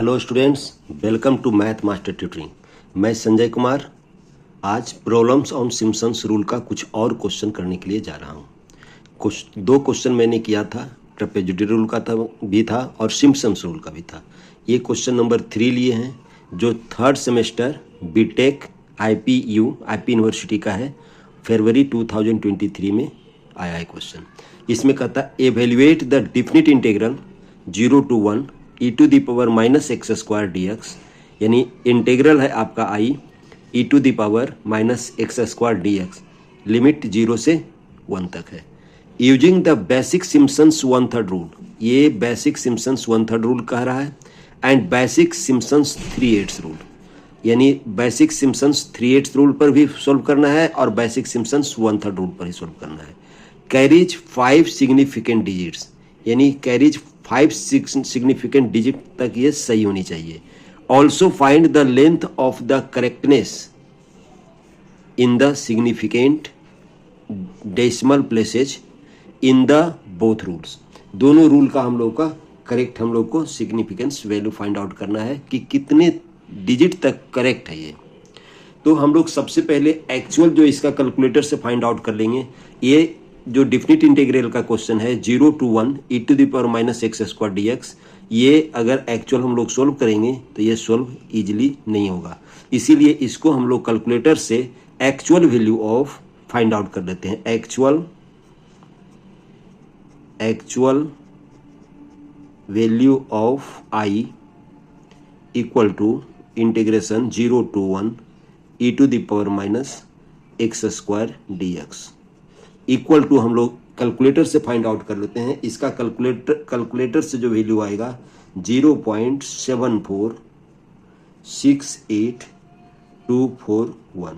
Hello students, welcome to math master tutoring. मैं संजय कुमार आज problems on Simpson's rule का कुछ और क्वेश्चन करने के लिए जा रहा हूँ। कुछ दो क्वेश्चन मैंने किया था, ट्रेपेजॉइडल रूल का भी था और सिम्पसन्स रूल का भी था। ये क्वेश्चन नंबर 3 लिए हैं जो third semester BTech IP university का है, फरवरी 2023 में आया है क्वेश्चन। इसमें कहता है evaluate the definite integral 0 to 1 e to the power minus x square d x, यानी इंटीग्रल है आपका I e to the power minus x square d x, limit 0 से 1 तक है। Using the basic Simpson's 1/3 rule, ये basic Simpson's 1/3 rule कह रहा है एंड बेसिक सिम्पसन्स 3/8 रूल, यानी बेसिक सिम्पसन्स 3/8 रूल पर भी सोल्व करना है और बेसिक सिम्पसन्स 1/3 रूल पर ही सोल्व करना है। कैरीज 5 सिग्निफिकेंट डिजिट्स, यानी कैरीज 5 सिग्निफिकेंट डिजिट तक ये सही होनी चाहिए। Also find the length of the correctness in the significant decimal places in the both rules. दोनों रूल का हम लोग का करेक्ट, हम लोग को सिग्निफिकेंस वैल्यू फाइंड आउट करना है कि कितने डिजिट तक करेक्ट है ये। तो हम लोग सबसे पहले एक्चुअल जो इसका कैलकुलेटर से फाइंड आउट कर लेंगे। ये जो डिफिनिट इंटीग्रल का क्वेश्चन है 0 to 1 e to the power minus x square d x, ये अगर एक्चुअल हम लोग सोल्व करेंगे तो ये सोल्व इजीली नहीं होगा। इसीलिए इसको हम लोग कैलकुलेटर से actual value of find out कर लेते हैं। Actual value of I equal to integration 0 to 1 e to the power minus x square d x equal to हम लोग कैलकुलेटर से फाइंड आउट कर लेते हैं। इसका कैलकुलेटर से जो वैल्यू आएगा 0.746821,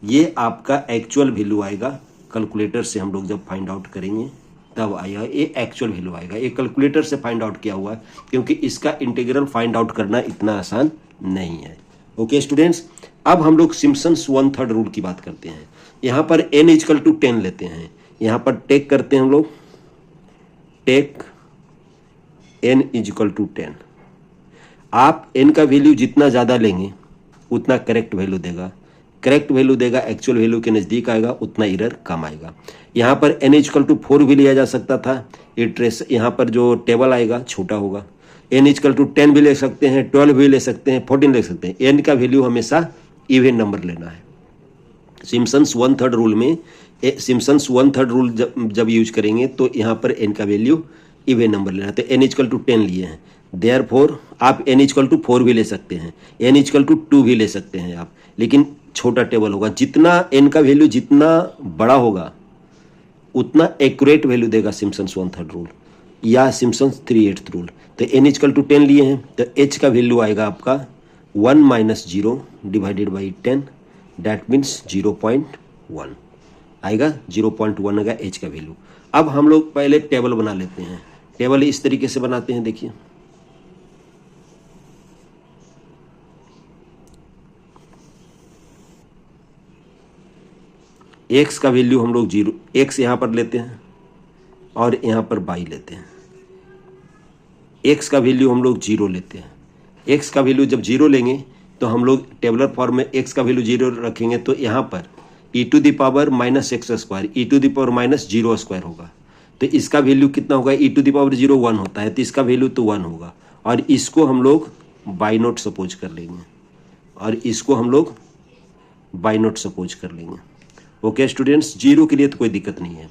ये आपका एक्चुअल वैल्यू आएगा। कैलकुलेटर से हम लोग जब फाइंड आउट करेंगे तब आएगा ये एक्चुअल वैल्यू आएगा। ये कैलकुलेटर से फाइंड आउट किया हुआ है क्योंकि इसका इंटीग्रल फाइंड आउट करना इतना आसान नहीं है। ओके स्टूडेंट्स, अब हम लोग सिम्पसन्स 1/3 रूल की बात करते हैं। यहाँ पर n इक्वल टू 10 लेते हैं, यहाँ पर टेक करते हैं हम लोग, टेक n इक्वल टू 10। आप n का वैल्यू जितना ज़्यादा लेंगे उतना करेक्ट वैल्यू देगा, करेक्ट वैल्यू देगा, एक्चुअल वैल्यू के नज़दीक आएगा उतना एरर कम आएगा। यहाँ पर n इक्वल टू 4 भी लिया जा सकता था, ये ट्रेस यहाँ पर जो टेबल आएगा छोटा होगा। n इक्वल टू 10 भी ले सकते हैं, 12 भी ले सकते हैं, 14 ले सकते हैं। n का वैल्यू हमेशा इवन नंबर लेना है। सिम्पसन्स 1/3 रूल में सिम्पसन्स 1/3 रूल जब यूज करेंगे तो यहाँ पर n का वैल्यू इवन नंबर लेना है। तो n इक्वल टू 10 लिए हैं, देयरफॉर आप n इक्वल टू 4 भी ले सकते हैं, n इक्वल टू 2 भी ले सकते हैं आप, लेकिन छोटा टेबल होगा। जितना n का वैल्यू जितना बड़ा होगा उतना एक्यूरेट वैल्यू देगा सिम्पसन्स 1/3 रूल या सिम्पसन्स 3/8 रूल। तो n इक्वल टू 10 लिए हैं तो h का वैल्यू आएगा आपका 1 - 0 डिवाइडेड बाई 10, दैट मीन्स 0.1 आएगा, 0.1 आएगा h का वैल्यू। अब हम लोग पहले टेबल बना लेते हैं। टेबल इस तरीके से बनाते हैं, देखिए x का वैल्यू हम लोग 0, x यहाँ पर लेते हैं और यहाँ पर y लेते हैं। x का वैल्यू हम लोग 0 लेते हैं। x का वैल्यू जब 0 लेंगे तो हम लोग टेबलर फॉर्म में x का वैल्यू 0 रखेंगे तो यहाँ पर e to the power minus x square, e to the power minus 0 square होगा। तो इसका वैल्यू कितना होगा, e टू दी पावर 0 1 होता है तो इसका वैल्यू तो 1 होगा। और इसको हम लोग बाई नोट सपोज कर लेंगे और इसको हम लोग बाई नोट सपोज कर लेंगे। ओके स्टूडेंट्स, 0 के लिए तो कोई दिक्कत नहीं है,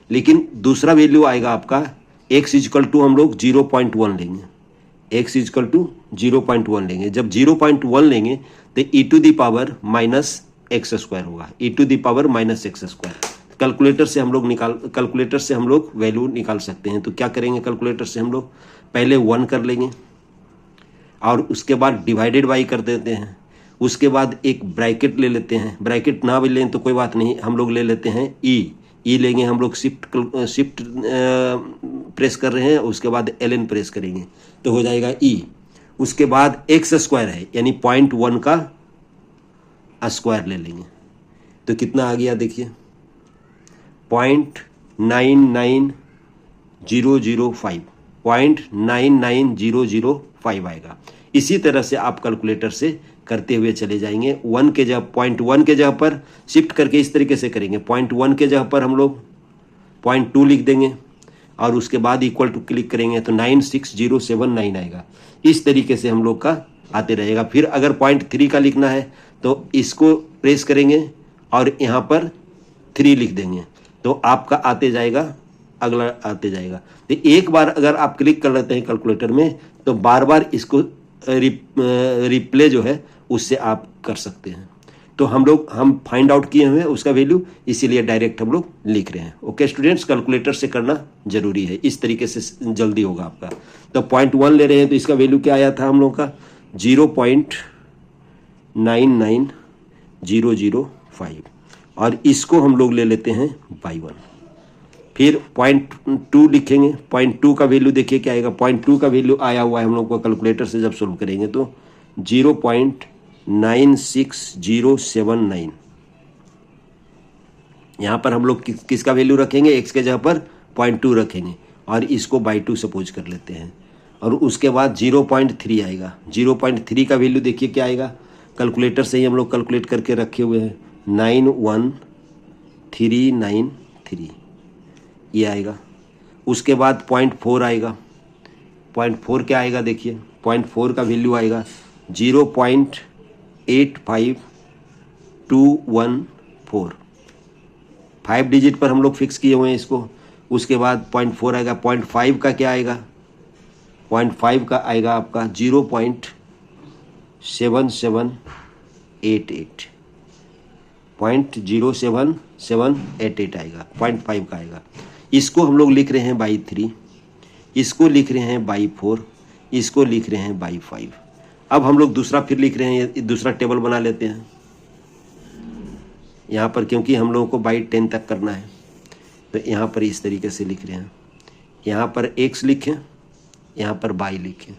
लेकिन दूसरा वैल्यू आएगा आपका x इक्वल टू हम लोग 0.1 लेंगे, x इक्वल टू 0.1 लेंगे। जब 0.1 लेंगे तो e to the power minus x square होगा, e to the power minus x square. Calculator से हम लोग वैल्यू निकाल सकते हैं। तो क्या करेंगे, कैलकुलेटर से हम लोग पहले 1 कर लेंगे और उसके बाद डिवाइडेड बाई कर देते हैं। उसके बाद एक ब्रैकेट ले लेते हैं, ब्रैकेट ना भी लें तो कोई बात नहीं, हम लोग ले लेते हैं ई लेंगे, हम लोग शिफ्ट प्रेस कर रहे हैं, उसके बाद ln प्रेस करेंगे तो हो जाएगा ई। उसके बाद एक्स स्क्वायर है यानी 0.1 का स्क्वायर ले लेंगे तो कितना आ गया, देखिए 0.99005 आएगा। इसी तरह से आप कैलकुलेटर से करते हुए चले जाएंगे। 1 के जगह .1 के जगह पर शिफ्ट करके इस तरीके से करेंगे। .1 के जगह पर हम लोग .2 लिख देंगे और उसके बाद इक्वल टू क्लिक करेंगे तो 96079 आएगा। इस तरीके से हम लोग का आते रहेगा। फिर अगर .3 का लिखना है तो इसको प्रेस करेंगे और यहाँ पर 3 लिख देंगे तो आपका आते जाएगा, अगला आते जाएगा। तो एक बार अगर आप क्लिक कर लेते हैं कैलकुलेटर में तो बार बार इसको रिप्ले जो है उससे आप कर सकते हैं। तो हम फाइंड आउट किए हुए हैं उसका वैल्यू, इसीलिए डायरेक्ट हम लोग लिख रहे हैं। ओके स्टूडेंट्स, कैलकुलेटर से करना जरूरी है, इस तरीके से जल्दी होगा आपका। तो .1 ले रहे हैं तो इसका वैल्यू क्या आया था हम लोग का 0.99005 और इसको हम लोग ले लेते हैं y1। फिर .2 लिखेंगे। .2 का वैल्यू देखिए क्या आएगा। .2 का वैल्यू आया हुआ है हम लोग को कैलकुलेटर से जब सोल्व करेंगे तो 0.96079। यहाँ पर हम लोग किसका वैल्यू रखेंगे, x के जगह पर .2 रखेंगे और इसको बाई 2 सपोज कर लेते हैं और उसके बाद 0.3 आएगा। 0.3 का वैल्यू देखिए क्या आएगा, कैलकुलेटर से ही हम लोग कैलकुलेट करके रखे हुए हैं 91393 ये आएगा। उसके बाद .4 आएगा। .4 क्या आएगा देखिए, .4 का वैल्यू आएगा 0.85214। 5 डिजिट पर हम लोग फिक्स किए हुए हैं इसको। उसके बाद .4 आएगा। .5 का क्या आएगा, .5 का आएगा आपका 0.77788 0.07788 आएगा। .5 का आएगा। इसको हम लोग लिख रहे हैं बाई 3, इसको लिख रहे हैं बाई 4, इसको लिख रहे हैं बाई 5। अब हम लोग दूसरा फिर लिख रहे हैं, दूसरा टेबल बना लेते हैं यहाँ पर, क्योंकि हम लोगों को बाई 10 तक करना है। तो यहाँ पर इस तरीके से लिख रहे हैं, यहाँ पर x लिखें, यहाँ पर y लिखें।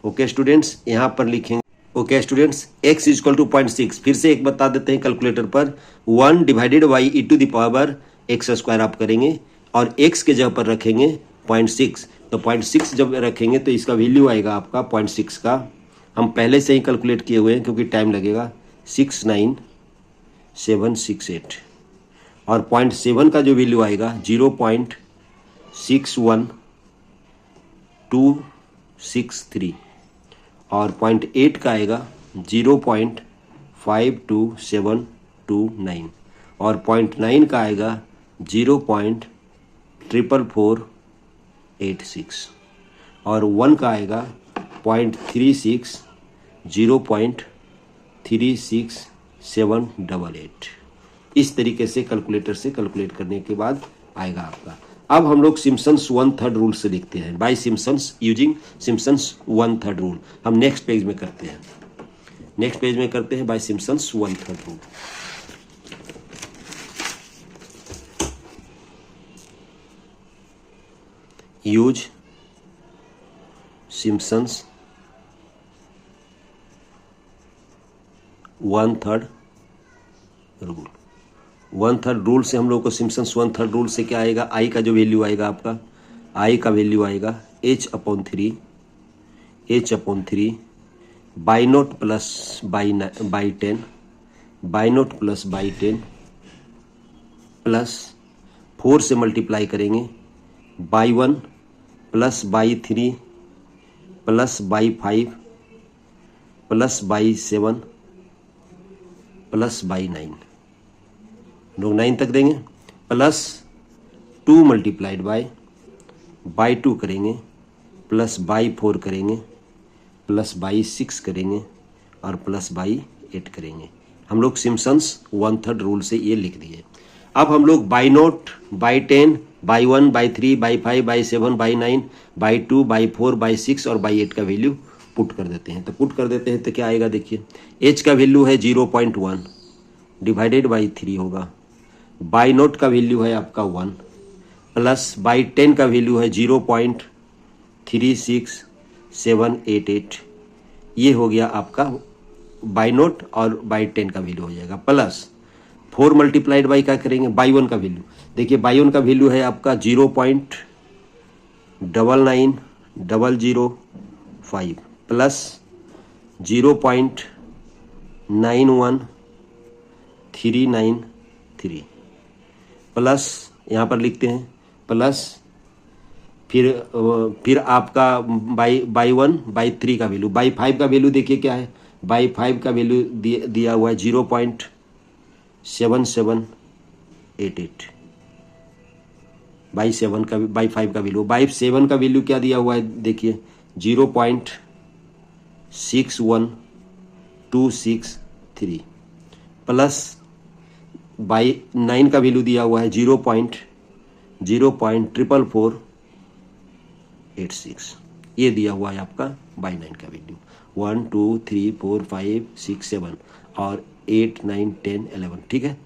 ओके स्टूडेंट्स, यहाँ पर लिखेंगे। Okay students, x equal to 0.6। फिर से एक बता देते हैं कैलकुलेटर पर 1 डिवाइडेड बाई e⁻x² आप करेंगे और x के जगह पर रखेंगे 0.6। तो 0.6 जब रखेंगे तो इसका वैल्यू आएगा आपका 0.6 का, हम पहले से ही कैलकुलेट किए हुए हैं क्योंकि टाइम लगेगा, 69768। और 0.7 का जो वैल्यू आएगा 0.61263 और 0.8 का आएगा 0.52729 और 0.9 का आएगा 0.44486 और 1 का आएगा 0.36 0.36788। इस तरीके से कैलकुलेटर से कैलकुलेट करने के बाद आएगा आपका। अब हम लोग सिम्पसन्स 1/3 रूल से लिखते हैं, by Simpson's using Simpson's 1/3 rule. हम नेक्स्ट पेज में करते हैं, नेक्स्ट पेज में करते हैं by Simpson's 1/3 rule. Use Simpson's 1/3 rule. 1/3 rule से हम लोग को सिम्पसन्स 1/3 रूल से क्या आएगा, आई का जो वैल्यू आएगा आपका, आई का वैल्यू आएगा h/3 by note plus by 10 by note plus by 10 plus 4 से मल्टीप्लाई करेंगे by 1 plus by 3 plus by 5 plus by 7 plus by 9, लोग 9 तक देंगे, प्लस 2 मल्टीप्लाइड बाई 2 करेंगे, प्लस बाई 4 करेंगे, प्लस बाई 6 करेंगे और प्लस बाई 8 करेंगे। हम लोग सिम्पसन्स 1/3 रूल से ये लिख दिए। अब हम लोग by note, by 10, by 1, by 3, by 5, by 7, by 9, by 2, by 4, by 6 और बाई 8 का वैल्यू पुट कर देते हैं। तो पुट कर देते हैं तो क्या आएगा देखिए, h का वैल्यू है 0.1 डिवाइडेड बाई 3 होगा, बाई नोट का वैल्यू है आपका 1 प्लस बाई 10 का वैल्यू है 0.36788, ये हो गया आपका बाई नोट और बाई 10 का वैल्यू हो जाएगा, प्लस 4 मल्टीप्लाइड बाई क्या करेंगे, बाई 1 का वैल्यू। देखिए बाई 1 का वैल्यू है आपका 0.99005 प्लस 0.91393 प्लस यहाँ पर लिखते हैं प्लस फिर आपका बाई 1 बाई 3 का वैल्यू, बाई 5 का वैल्यू देखिए क्या है, बाई 5 का वैल्यू दिया हुआ है 0.7788, बाई 5 का वैल्यू, बाई 7 का वैल्यू क्या दिया हुआ है देखिए 0.61263 प्लस बाई 9 का वैल्यू दिया हुआ है 0.44486, ये दिया हुआ है आपका बाई 9 का वैल्यू 1 2 3 4 5 6 7 और 8 9 10 11, ठीक है।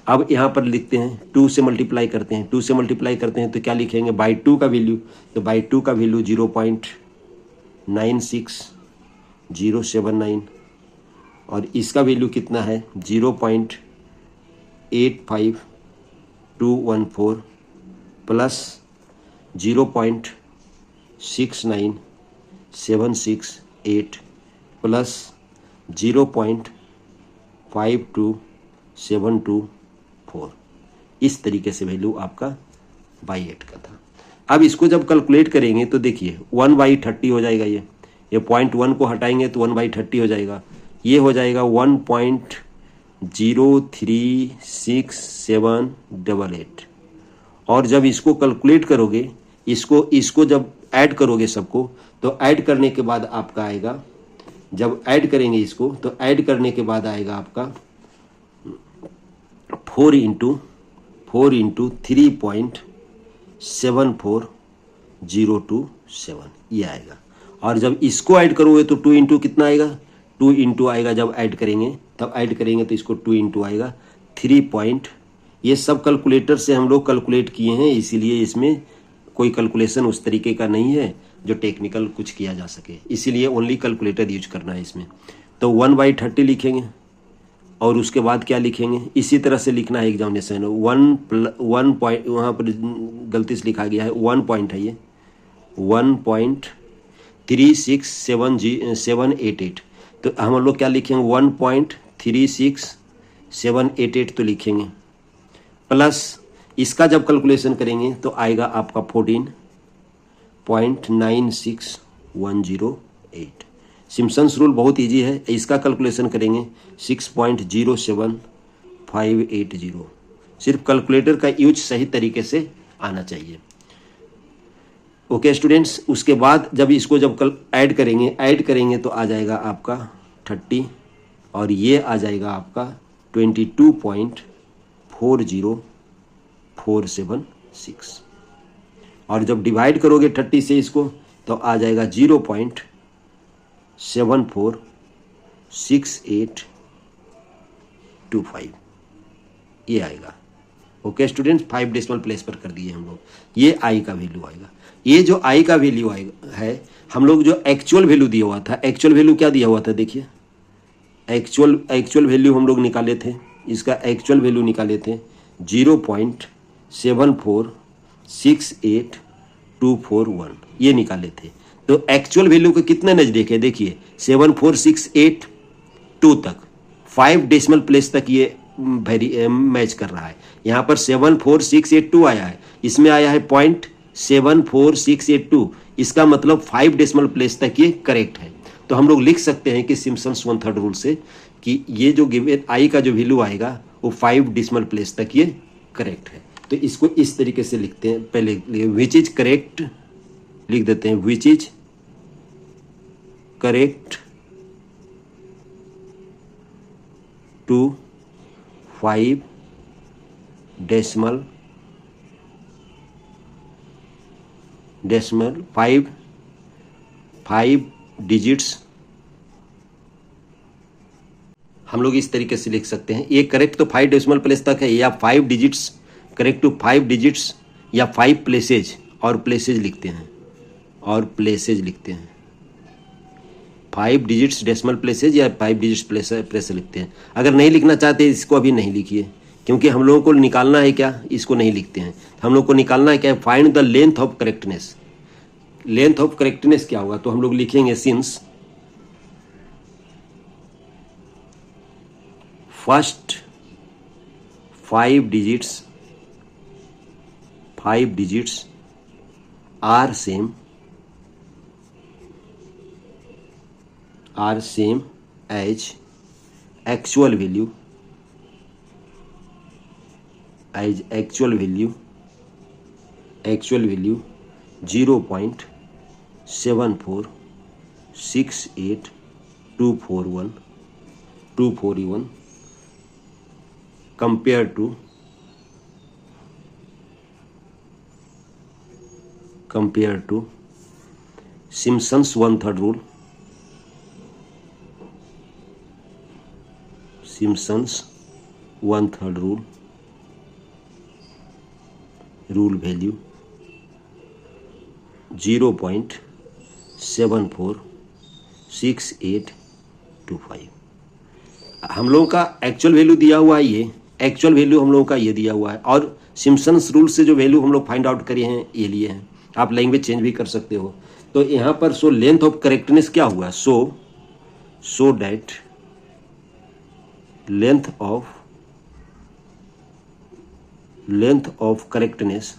अब यहाँ पर लिखते हैं 2 से मल्टीप्लाई करते हैं, 2 से मल्टीप्लाई करते हैं तो क्या लिखेंगे बाई 2 का वैल्यू, तो बाई 2 का वैल्यू 0.96079 और इसका वैल्यू कितना है 0.85214 प्लस 0.69768 प्लस 0.52724, इस तरीके से वैल्यू आपका बाई 8 का था। अब इसको जब कैलकुलेट करेंगे तो देखिए 1/30 हो जाएगा, ये 0.1 को हटाएंगे तो 1/30 हो जाएगा, ये हो जाएगा 1.036788 और जब इसको कैलकुलेट करोगे, इसको जब ऐड करोगे सबको, तो ऐड करने के बाद आपका आएगा, जब ऐड करेंगे इसको तो ऐड करने के बाद आएगा आपका 4 इंटू 3.74027, ये आएगा। और जब इसको ऐड करोगे तो 2 इंटू कितना आएगा, 2 इंटू आएगा, जब ऐड करेंगे तब ऐड करेंगे तो इसको 2 इंटू आएगा 3. ये सब कैलकुलेटर से हम लोग कैलकुलेट किए हैं, इसीलिए इसमें कोई कैलकुलेशन उस तरीके का नहीं है जो टेक्निकल कुछ किया जा सके, इसीलिए ओनली कैलकुलेटर यूज करना है इसमें। तो 1/30 लिखेंगे और उसके बाद क्या लिखेंगे, इसी तरह से लिखना है एग्जामिनेशन। 1 पॉइंट वहाँ पर गलती से लिखा गया है, 1 पॉइंट है ये 1.36788, तो हम लोग क्या लिखेंगे 1.36788 तो लिखेंगे, प्लस इसका जब कैलकुलेशन करेंगे तो आएगा आपका 14.96108। सिम्पसन्स रूल बहुत इजी है, इसका कैलकुलेशन करेंगे 6.07580। सिर्फ कैलकुलेटर का यूज सही तरीके से आना चाहिए। ओके स्टूडेंट्स, उसके बाद जब इसको जब ऐड करेंगे तो आ जाएगा आपका 30 और ये आ जाएगा आपका 22.40476 और जब डिवाइड करोगे 30 से इसको तो आ जाएगा 0.746825, ये आएगा। ओके स्टूडेंट्स, 5 डेसिमल प्लेस पर कर दिए हम लोग, ये आई का वैल्यू आएगा। ये जो आई का वैल्यू आएगा है, हम लोग जो एक्चुअल वैल्यू दिया हुआ था, एक्चुअल वैल्यू क्या दिया हुआ था देखिए, एक्चुअल वैल्यू हम लोग निकाले थे, इसका एक्चुअल वैल्यू निकाले थे 0.746824 ये निकाले थे। तो एक्चुअल वैल्यू के कितने नज़दीक है देखिए, 74682 तक, 5 डेसिमल प्लेस तक ये मैच कर रहा है। यहाँ पर 74682 आया है, इसमें आया है 0.74682, इसका मतलब 5 डेसिमल प्लेस तक ये करेक्ट है। तो हम लोग लिख सकते हैं कि सिम्पसन्स 1/3 रूल से कि ये जो गिवन आई का जो वैल्यू आएगा वो 5 डेसिमल प्लेस तक ये करेक्ट है। तो इसको इस तरीके से लिखते हैं, पहले विच इज करेक्ट लिख देते हैं, which is correct to 5 decimal 5 digits. हम लोग इस तरीके से लिख सकते हैं, ये करेक्ट तो 5 डेसिमल प्लेस तक है, या 5 डिजिट्स, करेक्ट टू 5 डिजिट्स या 5 प्लेसेज, और प्लेसेज लिखते हैं, 5 डिजिट्स डेसिमल प्लेसेज या 5 डिजिट्स प्लेस लिखते हैं। अगर नहीं लिखना चाहते इसको अभी नहीं लिखिए, क्योंकि हम लोगों को निकालना है क्या, इसको नहीं लिखते हैं, हम लोग को निकालना है क्या, find the length of correctness. Length of correctness क्या होगा, तो हम लोग लिखेंगे since first 5 digits are same as actual value 0.7468241 compared to Simpson's 1/3 rule. Simpson's 1/3 rule value 0.746825. हम लोगों का एक्चुअल वैल्यू दिया हुआ है, ये एक्चुअल वैल्यू हम लोगों का ये दिया हुआ है, और सिम्पसन्स रूल से जो वैल्यू हम लोग फाइंड आउट करे हैं ये लिए हैं। आप लैंग्वेज चेंज भी कर सकते हो। तो यहाँ पर सो लेंथ ऑफ करेक्टनेस क्या हुआ, so that length of correctness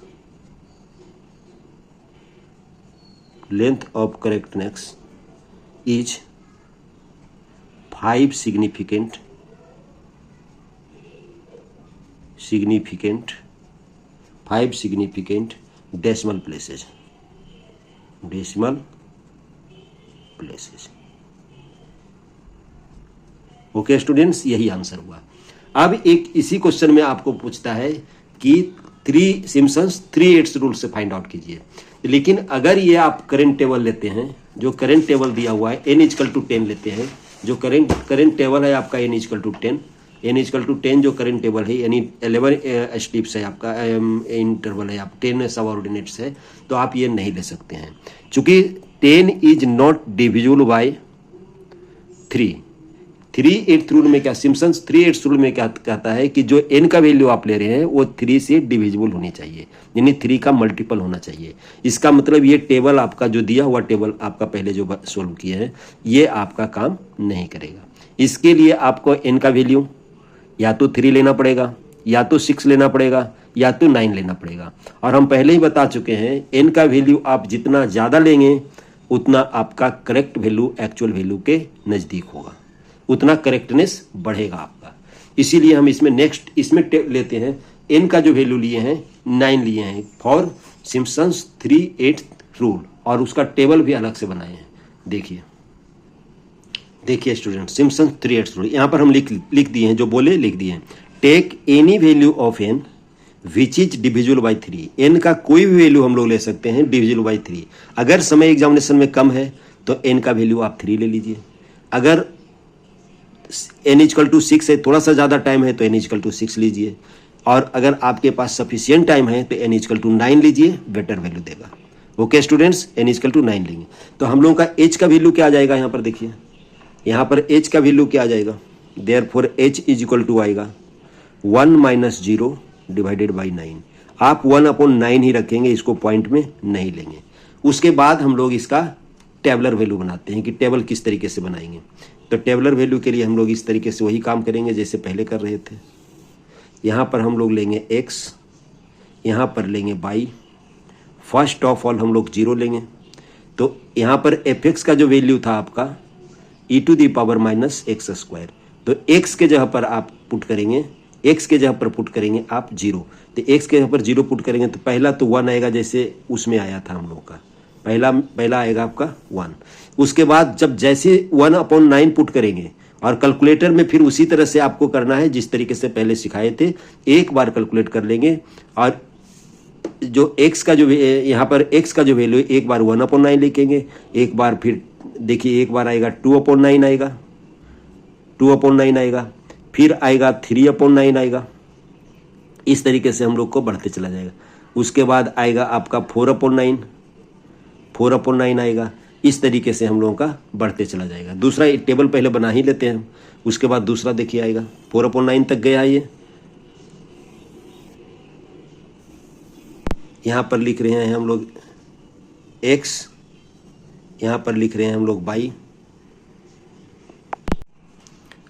is 5 significant decimal places. Okay students, यही आंसर हुआ। अब एक इसी क्वेश्चन में आपको पूछता है कि सिम्पसन्स 3/8 रूल से फाइंड आउट कीजिए। लेकिन अगर ये आप करंट टेबल लेते हैं, जो करंट टेबल दिया हुआ है n = 10 लेते हैं, जो करंट टेबल है आपका n = 10 जो करंट टेबल है, यानी 11 स्टेप्स है आपका, इंटरवल है, आप 10 सबऑर्डिनेट्स है, तो आप ये नहीं ले सकते हैं, क्योंकि 10 is not divisible by 3। 3/8 rule में क्या, सिम्पसन्स 3/8 रूल में क्या कहता है कि जो n का वैल्यू आप ले रहे हैं वो 3 से डिविजिबल होनी चाहिए, यानी 3 का मल्टीपल होना चाहिए। इसका मतलब ये टेबल आपका जो दिया हुआ टेबल आपका पहले जो सोल्व किए हैं, ये आपका काम नहीं करेगा। इसके लिए आपको n का वैल्यू या तो 3 लेना पड़ेगा, या तो 6 लेना पड़ेगा, या तो 9 लेना पड़ेगा। और हम पहले ही बता चुके हैं n का वैल्यू आप जितना ज़्यादा लेंगे उतना आपका करेक्ट वैल्यू एक्चुअल वैल्यू के नज़दीक होगा, उतना करेक्टनेस बढ़ेगा आपका। इसीलिए हम इसमें लेते हैं n का जो वैल्यू लिए हैं 9 लिए हैं फॉर सिम्पसन्स 3/8 रूल, और उसका टेबल भी अलग से बनाए हैं। देखिए स्टूडेंट, सिम्पसन्स 3/8 रूल यहाँ पर हम लिख दिए हैं, जो बोले लिख दिए हैं। Take any value of n which is divisible by 3। n का कोई भी वैल्यू हम लोग ले सकते हैं डिविजिबल बाई 3। अगर समय एग्जामिनेशन में कम है तो n का वैल्यू आप 3 ले लीजिए। अगर n = 6 है, थोड़ा सा ज़्यादा टाइम है, तो n = 6 लीजिए। और अगर आपके पास सफिशियंट टाइम है तो n = 9 लीजिए, बेटर वैल्यू देगा। ओके स्टूडेंट्स, n = 9 लेंगे। तो हम लोगों का h का वैल्यू क्या आ जाएगा, यहाँ पर देखिए, यहाँ पर h का वैल्यू क्या आ जाएगा, देयरफॉर h = आएगा 1 - 0 / 9। आप 1/9 ही रखेंगे, इसको पॉइंट में नहीं लेंगे। उसके बाद हम लोग इसका टेबलर वैल्यू बनाते हैं कि टेबल किस तरीके से बनाएंगे। तो टेबलर वैल्यू के लिए हम लोग इस तरीके से वही काम करेंगे जैसे पहले कर रहे थे। यहाँ पर हम लोग लेंगे x, यहाँ पर लेंगे y, फर्स्ट ऑफ ऑल हम लोग 0 लेंगे। तो यहाँ पर fx का जो वैल्यू था आपका e⁻ -x², तो x के जगह पर आप पुट करेंगे, x के जगह पर पुट करेंगे आप 0। तो x के जगह पर 0 पुट करेंगे तो पहला तो 1 आएगा, जैसे उसमें आया था हम लोग का पहला आएगा आपका 1। उसके बाद जब जैसे 1/9 पुट करेंगे, और कैलकुलेटर में फिर उसी तरह से आपको करना है जिस तरीके से पहले सिखाए थे। एक बार कैलकुलेट कर लेंगे, और जो x का जो यहाँ पर x का जो वैल्यू एक बार 1/9 लिखेंगे, एक बार फिर देखिए एक बार आएगा 2/9 आएगा, 2/9 आएगा, फिर आएगा 3/9 आएगा। इस तरीके से हम लोग को बढ़ते चला जाएगा। उसके बाद आएगा आपका 4/9 आएगा। इस तरीके से हम लोगों का बढ़ते चला जाएगा। दूसरा टेबल पहले बना ही लेते हैं, उसके बाद दूसरा देखिए आएगा 4/9 तक गया। ये यहाँ पर लिख रहे हैं हम लोग x, यहाँ पर लिख रहे हैं हम लोग y,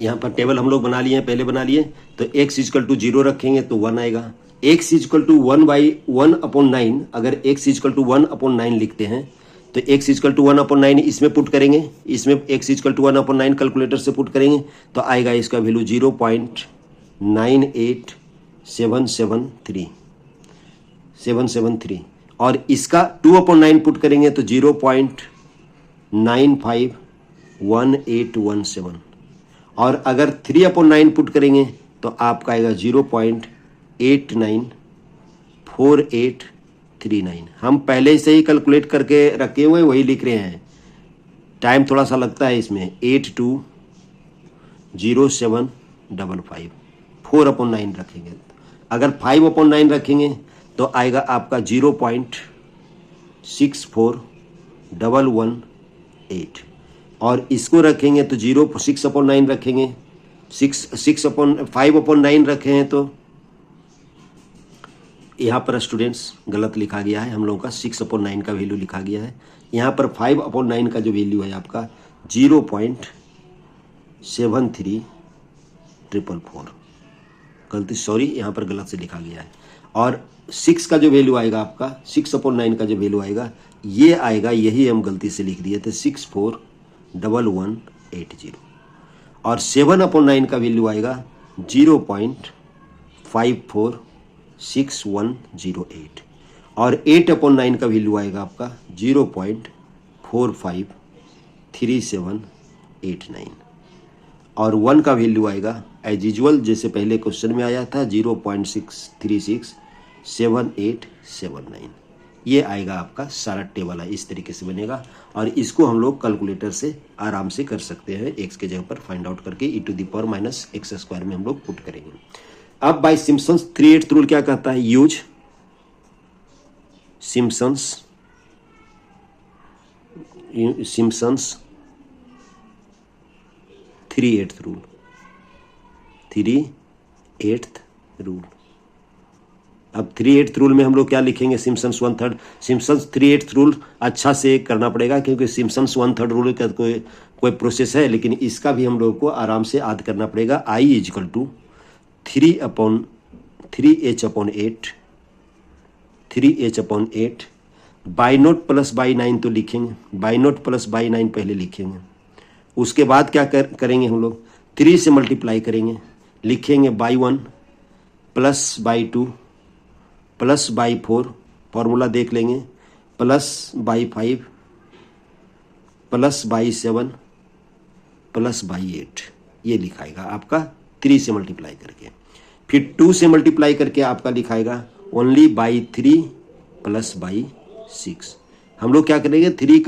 यहाँ पर टेबल हम लोग बना लिए हैं, पहले बना लिए। तो x इजकल टू 0 रखेंगे तो 1 आएगा। x इजकल टू 1/1/9, अगर x इजकल टू 1/9 लिखते हैं तो x इजकल टू 1/9 इसमें पुट करेंगे, इसमें x इजकल टू 1/9 कैलकुलेटर से पुट करेंगे तो आएगा इसका वैल्यू 0.98773 और इसका 2/9 पुट करेंगे तो 0.951817 और अगर 3/9 पुट करेंगे तो आपका आएगा 0.894839। हम पहले से ही कैलकुलेट करके रखे हुए वही लिख रहे हैं, टाइम थोड़ा सा लगता है इसमें। 820755 4/9 रखेंगे, अगर 5/9 रखेंगे तो आएगा आपका 0.64118 और इसको रखेंगे तो 6/9 रखेंगे, 5/9 रखे हैं तो यहाँ पर स्टूडेंट्स गलत लिखा गया है, हम लोगों का 6/9 का वैल्यू लिखा गया है। यहाँ पर 5/9 का जो वैल्यू है आपका 0.73444, गलती सॉरी यहाँ पर गलत से लिखा गया है। और 6 का जो वैल्यू आएगा आपका 6/9 का जो वैल्यू आएगा ये आएगा, यही हम गलती से लिख दिए थे 641180 और 7/9 का वैल्यू आएगा 0.546108 और 8/9 का वैल्यू आएगा आपका 0.453789 और 1 का वैल्यू आएगा एज यूजुअल जैसे पहले क्वेश्चन में आया था 0.6367879। ये आएगा आपका सारा टेबल है, इस तरीके से बनेगा और इसको हम लोग कैलकुलेटर से आराम से कर सकते हैं। x के जगह पर फाइंड आउट करके e⁻⁻x² में हम लोग पुट करेंगे। अब बाय सिम्पसन्स 3/8 रूल क्या कहता है, यूज सिम्पसन्स 3/8 रूल, 3/8 रूल। अब 3/8 रूल में हम लोग क्या लिखेंगे, सिम्पसन्स 1/3। सिम्पसन्स 3/8 रूल अच्छा से करना पड़ेगा क्योंकि सिम्पसन्स 1/3 रूल का कोई प्रोसेस है, लेकिन इसका भी हम लोग को आराम से याद करना पड़ेगा। I is equal to 3/8 by note plus by 9 तो लिखेंगे, बाई नोट प्लस बाई 9 पहले लिखेंगे। उसके बाद क्या करेंगे हम लोग 3 से मल्टीप्लाई करेंगे, लिखेंगे by 1 plus by 2 plus by 4, formula देख लेंगे, plus by 5 plus by 7 plus by 8, ये लिखाएगा आपका 3 से मल्टीप्लाई करके। फिर 2 से मल्टीप्लाई करके आपका लिखाएगा ओनली बाई 3 प्लस बाई 6। हम लोग क्या करेंगे 3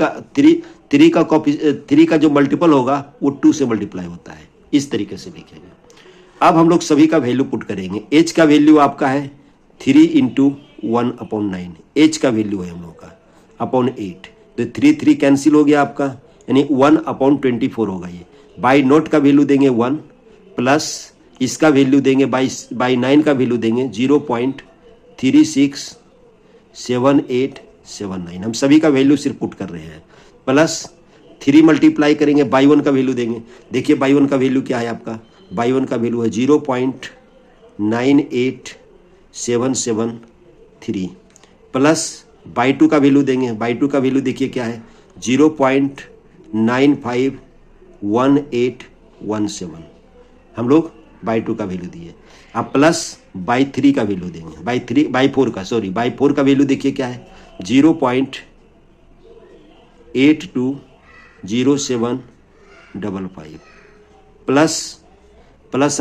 का जो मल्टीपल होगा वो 2 से मल्टीप्लाई होता है, इस तरीके से लिखेंगे। अब हम लोग सभी का वैल्यू पुट करेंगे। h का वैल्यू आपका है 3 × 1/9, h का वैल्यू है हम लोग का अपॉन 8, तो 3 कैंसिल हो गया आपका, यानी 1/24 होगा ये। बाई नोट का वैल्यू देंगे 1 प्लस इसका वैल्यू देंगे बाई 9 का वैल्यू देंगे 0.367879। हम सभी का वैल्यू सिर्फ पुट कर रहे हैं, प्लस 3 मल्टीप्लाई करेंगे बाई 1 का वैल्यू देंगे। देखिए बाई 1 का वैल्यू क्या है आपका, बाई 1 का वैल्यू है 0.98773 प्लस बाई 2 का वैल्यू देंगे, बाई 2 का वैल्यू देखिए क्या है 0.951817। हम लोग बाई 2 का वैल्यू दिए। अब प्लस बाई 3 का वैल्यू देंगे, बाई 4 का वैल्यू देखिए क्या है 0.820755 प्लस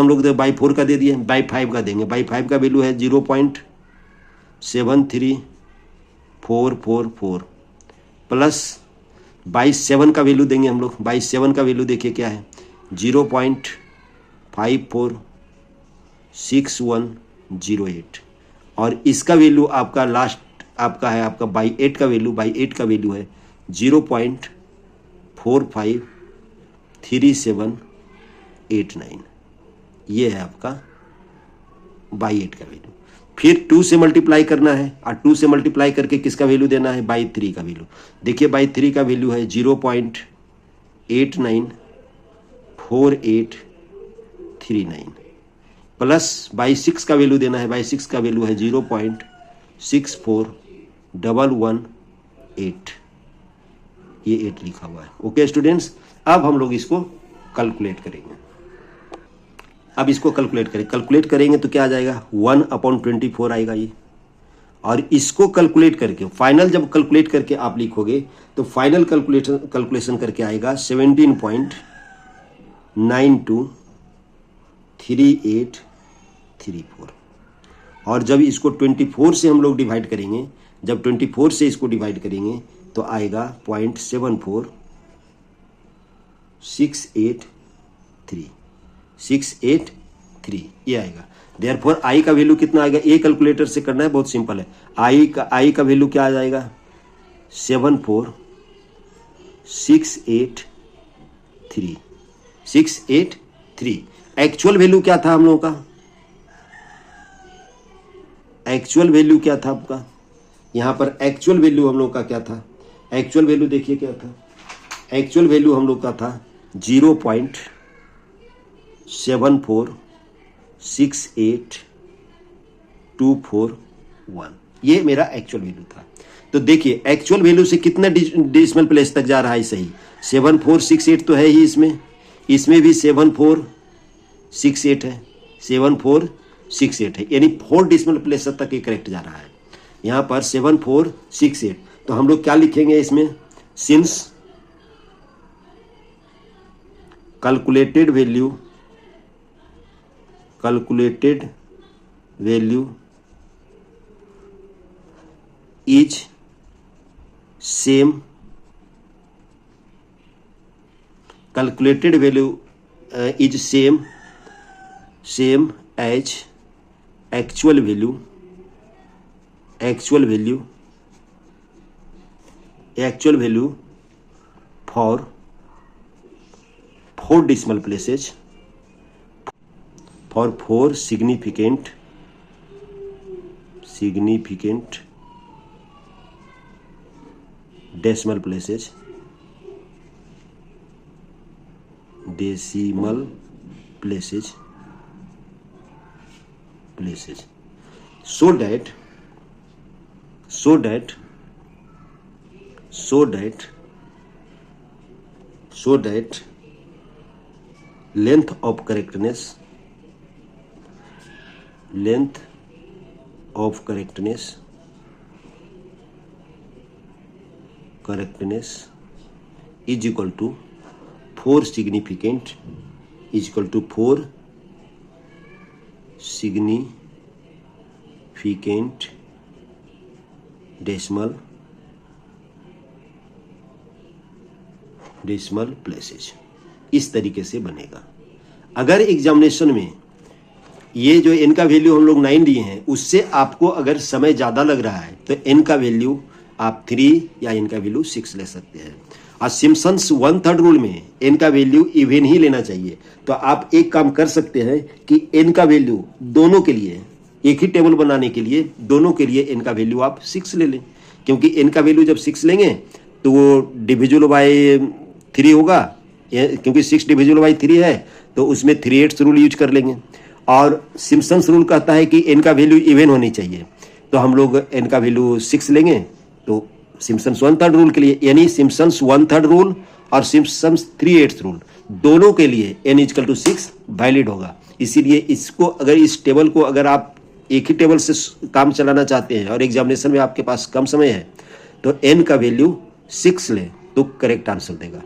हम लोग बाई 4 का दे दिए, बाई 5 का देंगे, बाई 5 का वैल्यू है 0.73444 प्लस बाई 7 का वैल्यू देंगे हम लोग, बाई 7 का वैल्यू देखिए क्या है 0.546108 और इसका वैल्यू आपका लास्ट आपका है आपका बाई 8 का वैल्यू, बाई 8 का वैल्यू है 0.453789। ये है आपका बाई 8 का वैल्यू। फिर 2 से मल्टीप्लाई करना है और 2 से मल्टीप्लाई करके किसका वैल्यू देना है बाई 3 का वैल्यू। देखिए बाई 3 का वैल्यू है 0.39 प्लस बाई 6 का वैल्यू देना है, बाई 6 का वैल्यू है 0.64118, ये 8 लिखा हुआ है। ओके स्टूडेंट्स, अब हम लोग इसको कैलकुलेट करेंगे। अब इसको कैलकुलेट करेंगे तो क्या आ जाएगा, 1/24 आएगा ये। और इसको कैलकुलेट करके फाइनल जब कैलकुलेट करके आप लिखोगे तो फाइनल कैलकुलेशन करके आएगा 17.923834। और जब इसको 24 से हम लोग डिवाइड करेंगे, जब 24 से इसको डिवाइड करेंगे तो आएगा 0.74683 ये आएगा। देयरफॉर आई का वैल्यू कितना आएगा, ए कैलकुलेटर से करना है, बहुत सिंपल है। आई का वैल्यू क्या आ जाएगा, 74683। एक्चुअल वैल्यू क्या था हम लोगों का, एक्चुअल वैल्यू क्या था आपका, यहाँ पर एक्चुअल वैल्यू हम लोग का क्या था, एक्चुअल वैल्यू देखिए क्या था, एक्चुअल वैल्यू हम लोग का था 0.7468241, ये मेरा एक्चुअल वैल्यू था। तो देखिए एक्चुअल वैल्यू से कितना डेसिमल प्लेस तक जा रहा है, सही 7468 तो है ही, इसमें भी 7468 है, 7468 है, यानी 4 डेसिमल प्लेस तक ये करेक्ट जा रहा है। यहाँ पर 7468, तो हम लोग क्या लिखेंगे इसमें, since calculated value is same, calculated value is same as actual value for 4 decimal places, for 4 significant decimal places, so that length of correctness is equal to 4 significant decimal places, इस तरीके से बनेगा। अगर एग्जामिनेशन में ये जो n का value हम लोग 9 लिए हैं, उससे आपको अगर समय ज़्यादा लग रहा है तो n का वैल्यू आप 3 या n का वैल्यू 6 ले सकते हैं। और सिम्पसन्स 1/3 रूल में n का वैल्यू इवन ही लेना चाहिए। तो आप एक काम कर सकते हैं कि n का वैल्यू दोनों के लिए, एक ही टेबल बनाने के लिए दोनों के लिए n का वैल्यू आप 6 ले लें, क्योंकि n का वैल्यू जब 6 लेंगे तो वो डिविजिबल बाय 3 होगा, क्योंकि 6 डिविजिबल बाई 3 है तो उसमें 3/8 रूल यूज कर लेंगे। और सिम्पसन्स रूल कहता है कि n का वैल्यू इवन होनी चाहिए, तो हम लोग n का वैल्यू 6 लेंगे। तो सिम्पसन्स 1/3 रूल के लिए, यानी सिम्पसन्स 1/3 रूल और सिम्पसन्स 3/8 रूल दोनों के लिए n = 6 वैलिड होगा। इसीलिए इसको, अगर इस टेबल को अगर आप एक ही टेबल से काम चलाना चाहते हैं और एग्जामिनेशन में आपके पास कम समय है तो n का वैल्यू 6 लें तो करेक्ट आंसर देगा,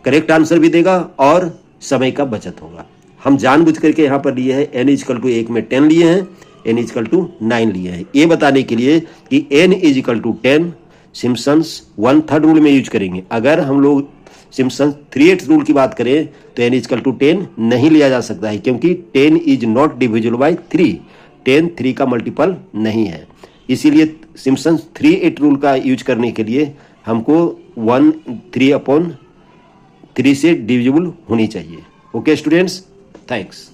करेक्ट आंसर भी देगा और समय का बचत होगा। हम जानबूझ करके यहाँ पर लिए हैं n = 1 में 10 लिए हैं, n = 9 लिए हैं, ये बताने के लिए कि n = 10 सिम्पसन्स 1/3 रूल में यूज करेंगे। अगर हम लोग सिम्पसन्स 3/8 रूल की बात करें तो n = 10 नहीं लिया जा सकता है, क्योंकि 10 इज नॉट डिविजिबल बाय 3, 10 3 का मल्टीपल नहीं है। इसीलिए सिम्पसन्स 3/8 रूल का यूज करने के लिए हमको 1 3/3 से डिविजिबल होनी चाहिए। Okay students, thanks.